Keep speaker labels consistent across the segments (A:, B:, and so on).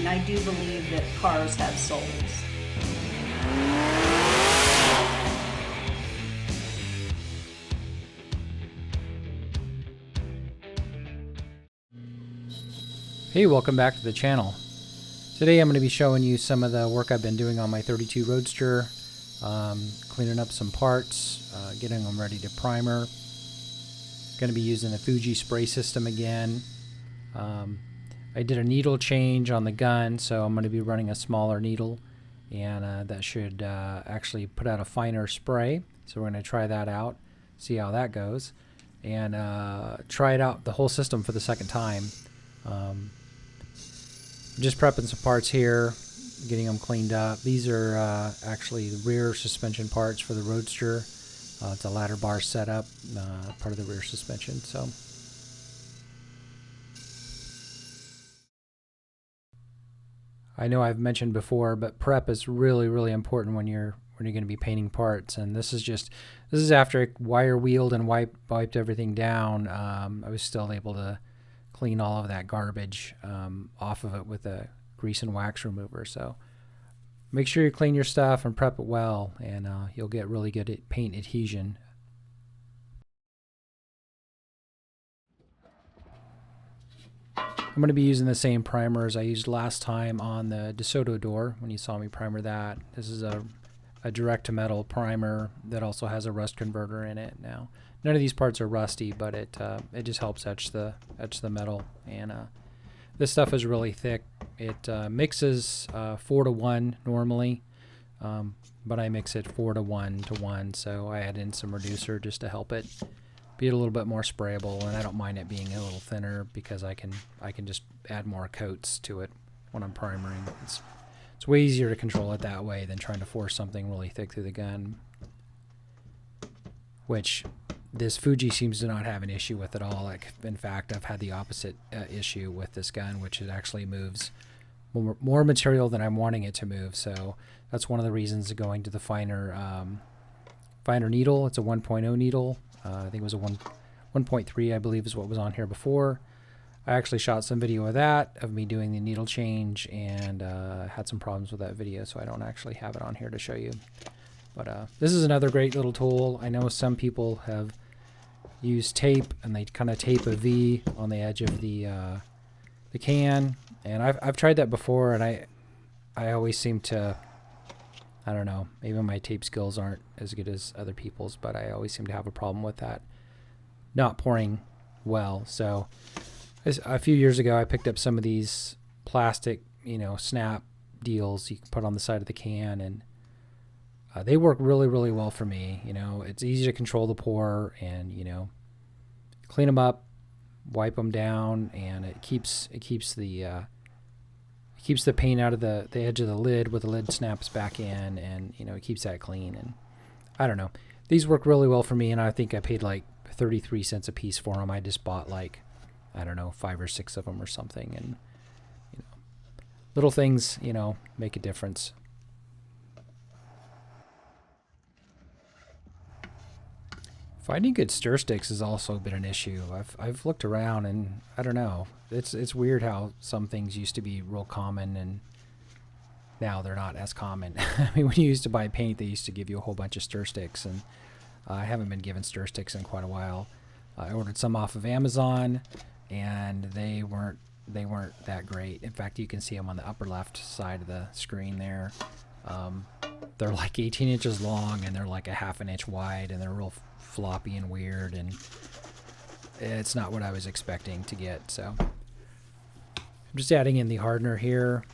A: and I do believe that cars have souls.
B: Hey, welcome back to the channel. Today I'm going to be showing you some of the work I've been doing on my 32 Roadster, cleaning up some parts, getting them ready to primer. Going to be using the Fuji spray system again. I did a needle change on the gun, so I'm going to be running a smaller needle, and that should actually put out a finer spray. So we're going to try that out, see how that goes, and try it out the whole system for the second time. Just prepping some parts here, getting them cleaned up. These are actually the rear suspension parts for the Roadster. It's a ladder bar setup, part of the rear suspension. So I know I've mentioned before, but prep is really important when you're going to be painting parts. And this is after I wire wheeled and wiped everything down. I was still able to clean all of that garbage off of it with a grease and wax remover. So make sure you clean your stuff and prep it well, and you'll get really good at paint adhesion. I'm going to be using the same primer as I used last time on the DeSoto door when you saw me primer that. This is a direct to metal primer that also has a rust converter in it. Now none of these parts are rusty, but it just helps etch the metal, and this stuff is really thick. It mixes 4-to-1 normally, but I mix it 4-to-1, so I add in some reducer just to help it be a little bit more sprayable, and I don't mind it being a little thinner because I can just add more coats to it when I'm primering. It's way easier to control it that way than trying to force something really thick through the gun, which this Fuji seems to not have an issue with at all. Like, in fact, I've had the opposite issue with this gun, which it actually moves more material than I'm wanting it to move. So that's one of the reasons going to the finer needle. It's a 1.0 needle. I think it was a 1.3, I believe, is what was on here before. I actually shot some video of that, of me doing the needle change, and had some problems with that video, so I don't actually have it on here to show you. But this is another great little tool. I know some people have used tape, and they kind of tape a V on the edge of the can, and I've tried that before, and I always seem to, I don't know, maybe my tape skills aren't as good as other people's, but I always seem to have a problem with that not pouring well. So a few years ago, I picked up some of these plastic, snap deals you can put on the side of the can, and they work really well for me. It's easy to control the pour, and clean them up, wipe them down, and it keeps the paint out of the edge of the lid where the lid snaps back in, and it keeps that clean. And I don't know, these work really well for me, and I think I paid like 33 cents a piece for them. I just bought like, I don't know, 5 or 6 of them or something, and little things make a difference. Finding good stir sticks has also been an issue. I've looked around, and I don't know. It's weird how some things used to be real common, and now they're not as common. I mean, when you used to buy paint, they used to give you a whole bunch of stir sticks, and I haven't been given stir sticks in quite a while. I ordered some off of Amazon, and they weren't that great. In fact, you can see them on the upper left side of the screen there. They're like 18 inches long, and they're like a ½ an inch wide, and they're real floppy and weird, and it's not what I was expecting to get. So I'm just adding in the hardener here.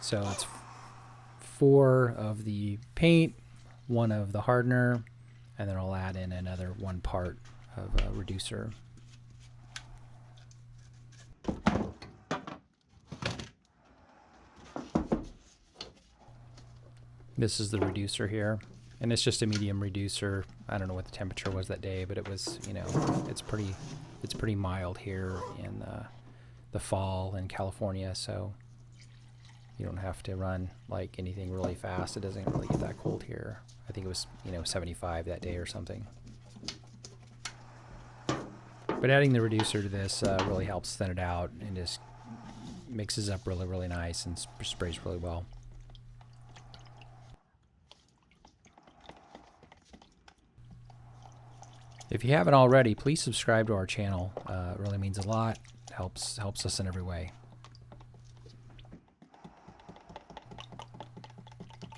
B: So it's 4 of the paint, 1 of the hardener, and then I'll add in another 1 part of a reducer. This is the reducer here, and it's just a medium reducer. I don't know what the temperature was that day, but it was, it's pretty mild here in the fall in California, so you don't have to run like anything really fast. It doesn't really get that cold here. I think it was 75 that day or something. But adding the reducer to this really helps thin it out and just mixes up really, really nice and sprays really well. If you haven't already, please subscribe to our channel. It really means a lot. Helps us in every way.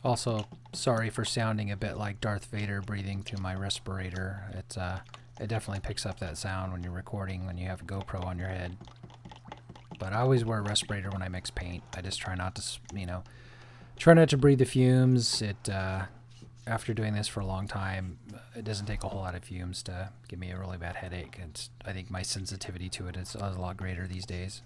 B: Also, sorry for sounding a bit like Darth Vader breathing through my respirator. It definitely picks up that sound when you're recording, when you have a GoPro on your head. But I always wear a respirator when I mix paint. I just try not to, try not to breathe the fumes. After doing this for a long time, it doesn't take a whole lot of fumes to give me a really bad headache. I think my sensitivity to it is a lot greater these days.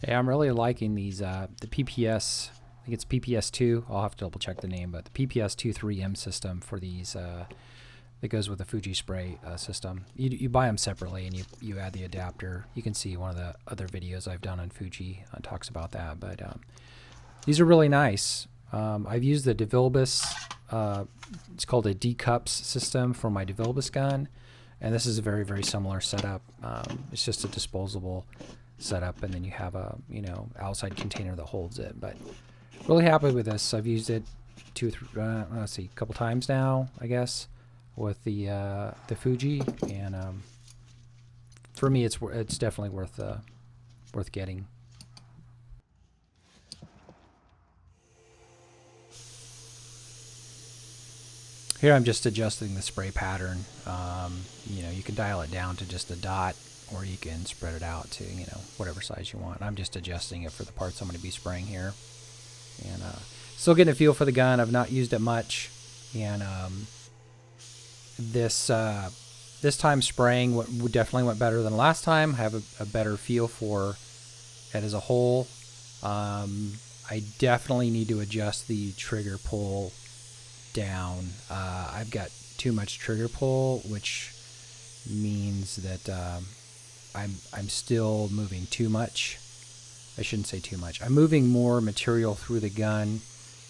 B: Yeah, I'm really liking these, the PPS, I think it's PPS2, I'll have to double check the name, but the PPS2 3M system for these, that goes with the Fuji Spray system. You buy them separately and you add the adapter. You can see one of the other videos I've done on Fuji talks about that, but these are really nice. I've used the DeVilbiss, it's called a D-Cups system for my DeVilbiss gun, and this is a very, very similar setup. It's just a disposable setup, and then you have a outside container that holds it. But really happy with this. I've used it a couple times now, I guess, with the Fuji, and for me, it's definitely worth getting. Here I'm just adjusting the spray pattern. You can dial it down to just a dot, or you can spread it out to, whatever size you want. I'm just adjusting it for the parts I'm going to be spraying here. And still getting a feel for the gun. I've not used it much. And this time spraying definitely went better than last time. I have a better feel for it as a whole. I definitely need to adjust the trigger pull down. I've got too much trigger pull, which means that I'm still moving too much. I shouldn't say too much. I'm moving more material through the gun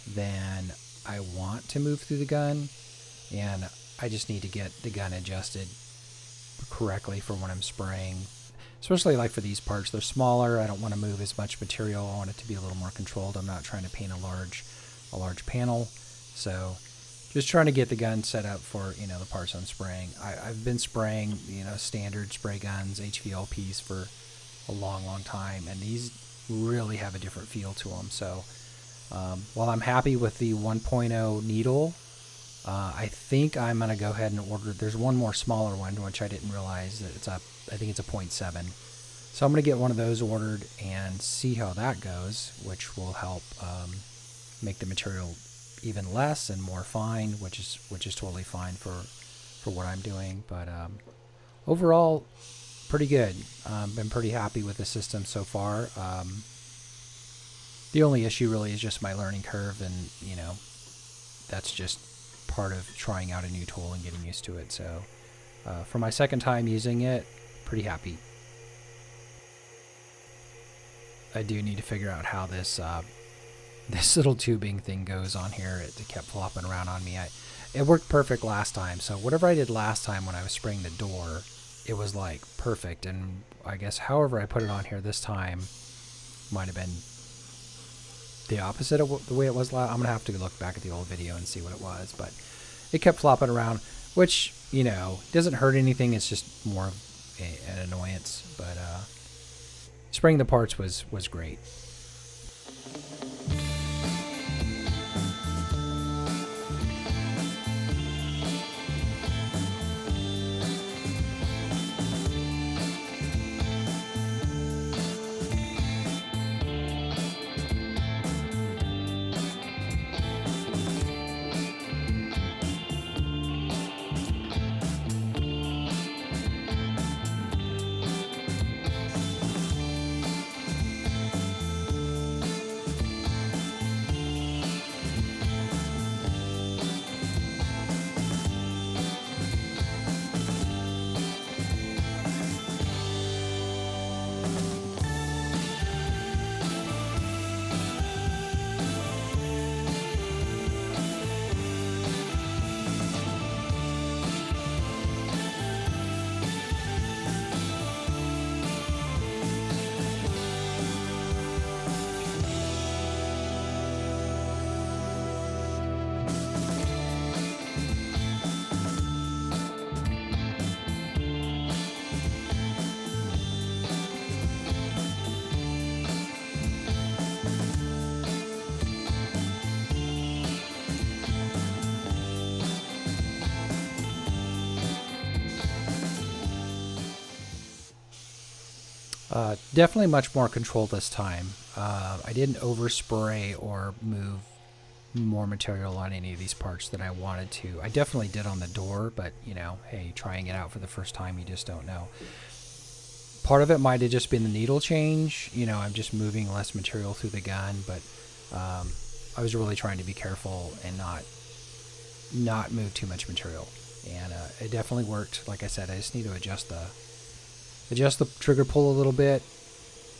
B: than I want to move through the gun, and I just need to get the gun adjusted correctly for when I'm spraying. Especially like for these parts, they're smaller. I don't want to move as much material. I want it to be a little more controlled. I'm not trying to paint a large panel, so just trying to get the gun set up for, the parts I'm spraying. I've been spraying, standard spray guns, HVLPs for a long, long time, and these really have a different feel to them. So while I'm happy with the 1.0 needle, I think I'm going to go ahead and order. There's one more smaller one, which I didn't realize that I think it's a 0.7. So I'm going to get one of those ordered and see how that goes, which will help make the material even less and more fine, which is totally fine for what I'm doing. But overall, pretty good. Been pretty happy with the system so far. The only issue really is just my learning curve, and that's just part of trying out a new tool and getting used to it. So for my second time using it, pretty happy. I do need to figure out how this little tubing thing goes on here. It kept flopping around on me. It worked perfect last time. So whatever I did last time when I was spraying the door, it was like perfect. And I guess however I put it on here this time might have been the opposite of the way it was last. I'm gonna have to look back at the old video and see what it was, but it kept flopping around, which, you know, doesn't hurt anything. It's just more of an annoyance. But spraying the parts was great. Definitely much more control this time. I didn't overspray or move more material on any of these parts than I wanted to. I definitely did on the door, but you know, hey, trying it out for the first time, you just don't know. Part of it might have just been the needle change. You know, I'm just moving less material through the gun, but I was really trying to be careful and not move too much material. And it definitely worked. Like I said, I just need to adjust the trigger pull a little bit,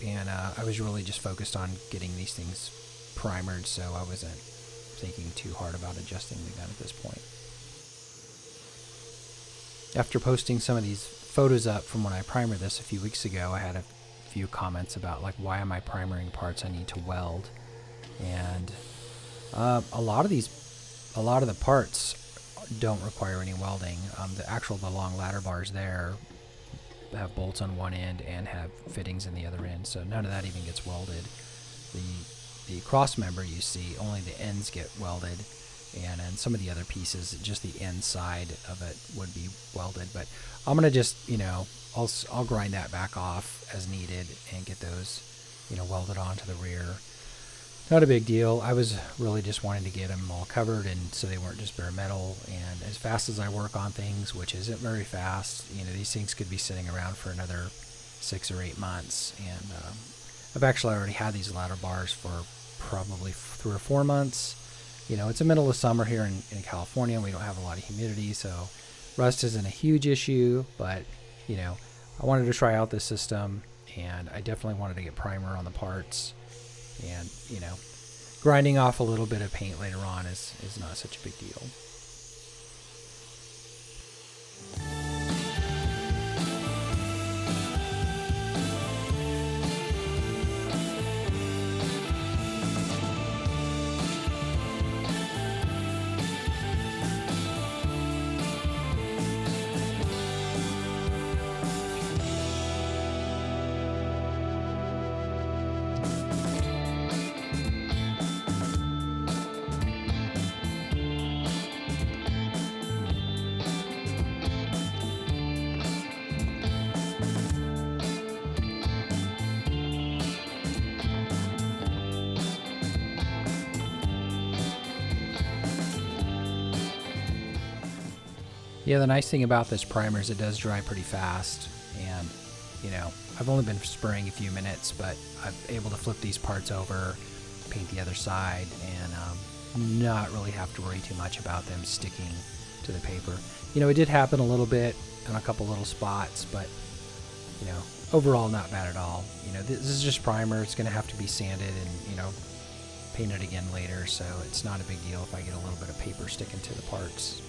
B: and I was really just focused on getting these things primered, so I wasn't thinking too hard about adjusting the gun at this point. After posting some of these photos up from when I primered this a few weeks ago, I had a few comments about like, why am I primering parts I need to weld? And a lot of the parts don't require any welding. The long ladder bars there have bolts on one end and have fittings in the other end, so none of that even gets welded. The cross member you see, only the ends get welded, and then some of the other pieces, just the inside of it would be welded. But I'm gonna just, you know, I'll grind that back off as needed and get those, you know, welded onto the rear. Not a big deal. I was really just wanting to get them all covered, and so they weren't just bare metal. And as fast as I work on things, which isn't very fast, you know, these things could be sitting around for another 6 or 8 months. And I've actually already had these ladder bars for probably 3 or 4 months. You know, it's the middle of summer here in California, and we don't have a lot of humidity, so rust isn't a huge issue. But, you know, I wanted to try out this system, and I definitely wanted to get primer on the parts. And, you know, grinding off a little bit of paint later on is not such a big deal. Yeah, the nice thing about this primer is it does dry pretty fast, and you know, I've only been spraying a few minutes, but I'm able to flip these parts over, paint the other side, and not really have to worry too much about them sticking to the paper. You know, it did happen a little bit in a couple little spots, but you know, overall not bad at all. You know, this is just primer. It's going to have to be sanded and, you know, painted again later, so it's not a big deal if I get a little bit of paper sticking to the parts.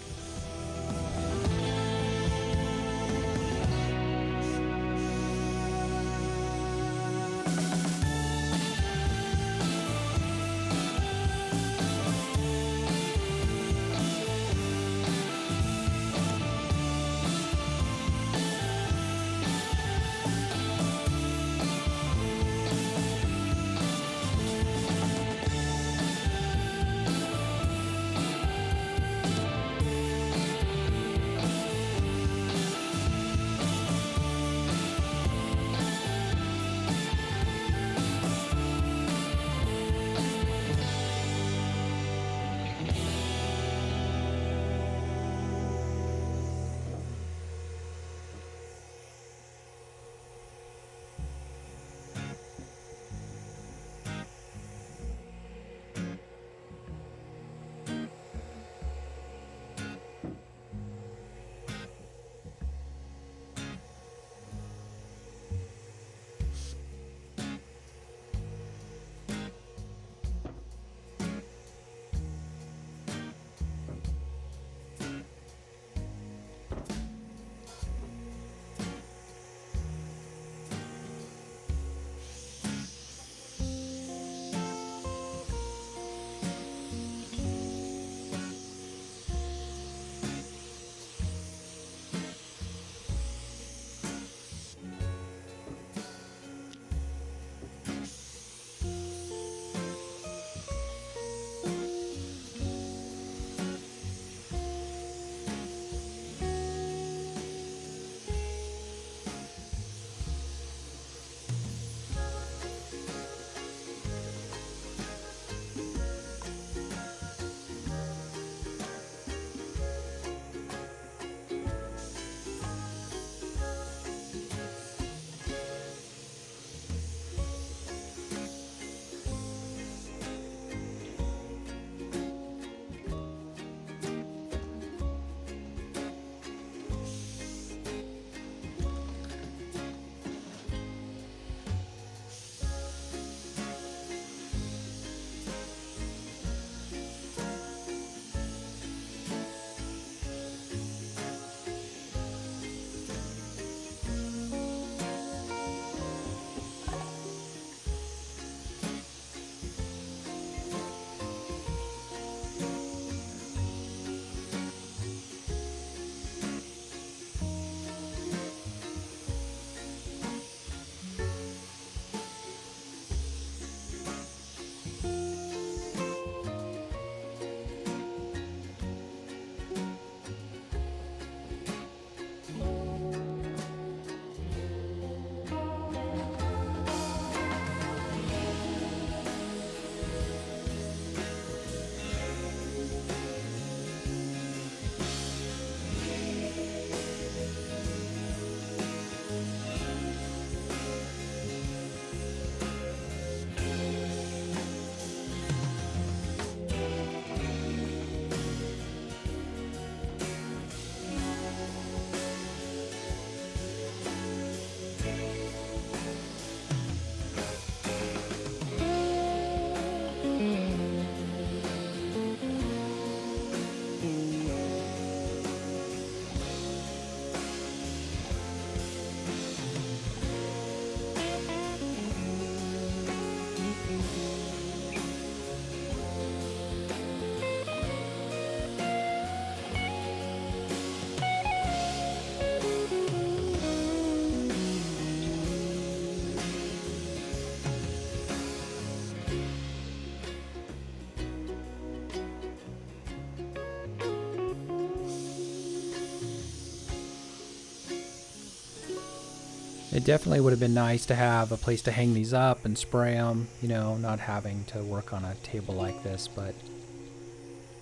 B: It definitely would have been nice to have a place to hang these up and spray them, you know, not having to work on a table like this, but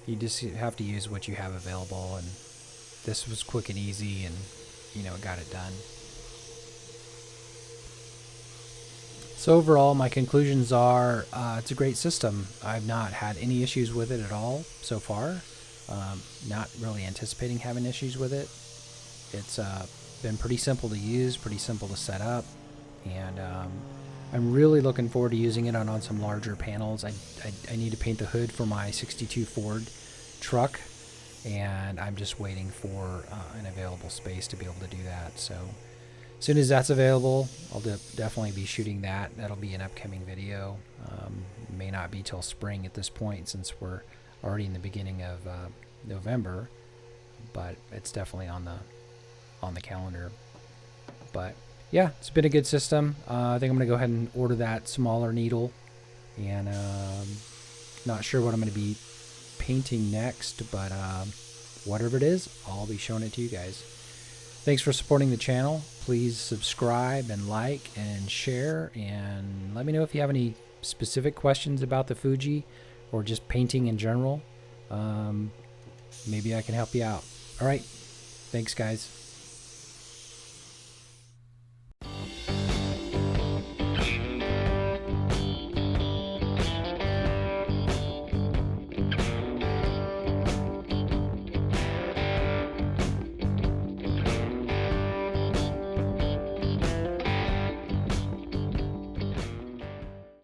B: you just have to use what you have available, and this was quick and easy, and, you know, it got it done. So overall, my conclusions are it's a great system. I've not had any issues with it at all so far. Not really anticipating having issues with it. It's been pretty simple to use, pretty simple to set up, and I'm really looking forward to using it on some larger panels. I need to paint the hood for my 62 Ford truck, and I'm just waiting for an available space to be able to do that. So as soon as that's available, I'll definitely be shooting that. That'll be an upcoming video. May not be till spring at this point, since we're already in the beginning of November, but it's definitely on the calendar. But yeah, it's been a good system. I think I'm gonna go ahead and order that smaller needle, and not sure what I'm gonna be painting next, but whatever it is, I'll be showing it to you guys. Thanks for supporting the channel. Please subscribe and like and share, and let me know if you have any specific questions about the Fuji or just painting in general. Maybe I can help you out. All right, thanks guys.